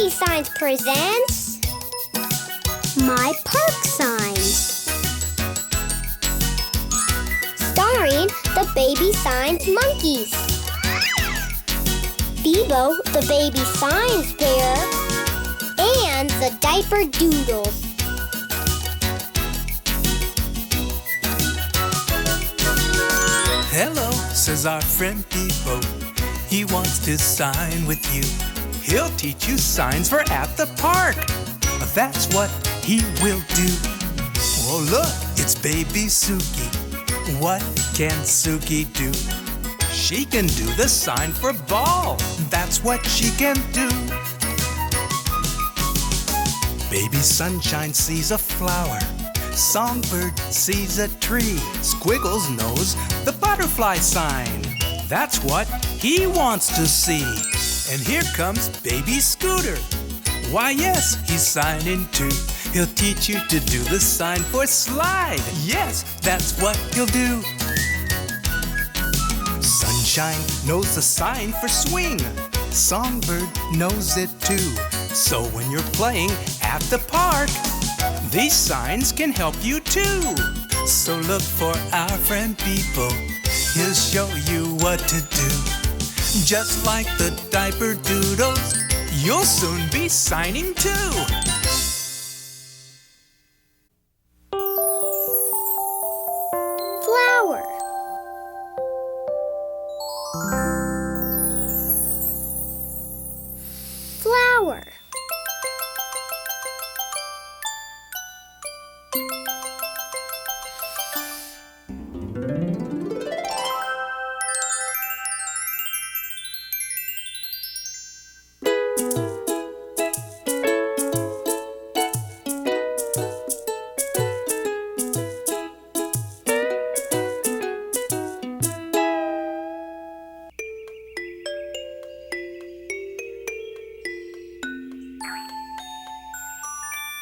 Baby Signs presents My Park Signs, starring the Baby Signs monkeys, Bebo the Baby Signs bear, and the Diaper Doodles. Hello, says our friend Bebo. He wants to sign with you. He'll teach you signs for at the park. That's what he will do. Oh, look, it's baby Suki. What can Suki do? She can do the sign for ball. That's what she can do. Baby Sunshine sees a flower. Songbird sees a tree. Squiggles knows the butterfly sign. That's what he wants to see. And here comes Baby Scooter. Why, yes, he's signing too. He'll teach you to do the sign for slide. Yes, that's what he'll do. Sunshine knows the sign for swing. Songbird knows it too. So when you're playing at the park, these signs can help you too. So look for our friend Bebo. He'll show you what to do. Just like the Diaper Doodles, you'll soon be signing too. Flower. Flower.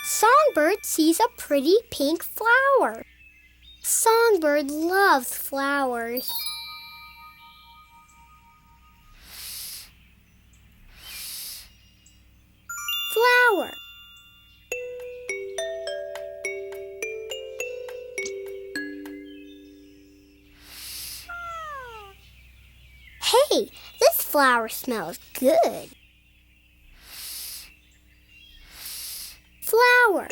Songbird sees a pretty pink flower. Songbird loves flowers. Flower. Hey, this flower smells good. Flower.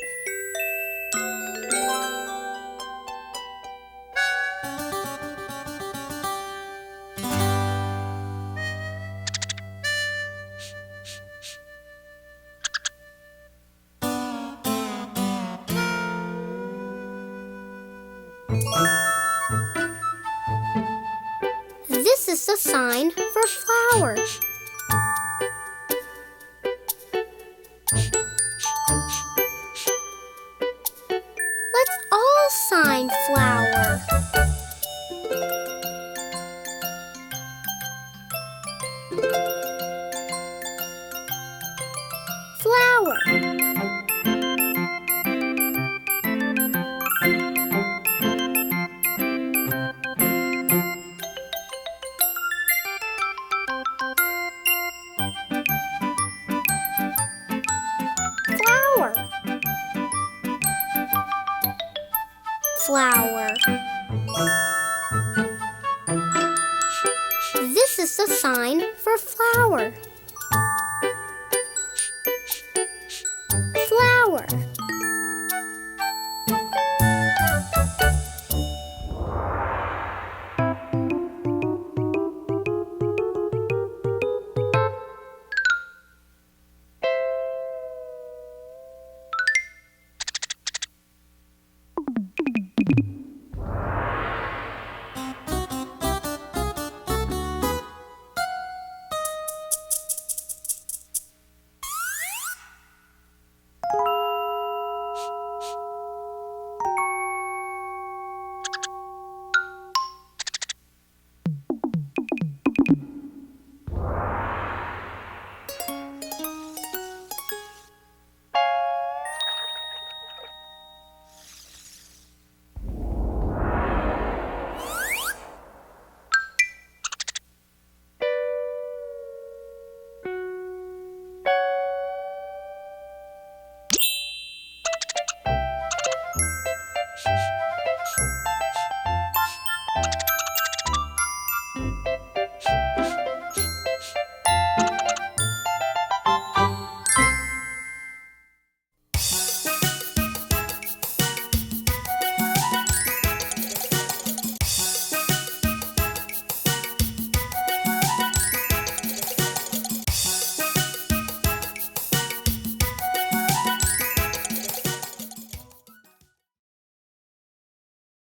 This is the sign for flower. Let's all sign flower. Flower. Flower. Flower. This is the sign for flower.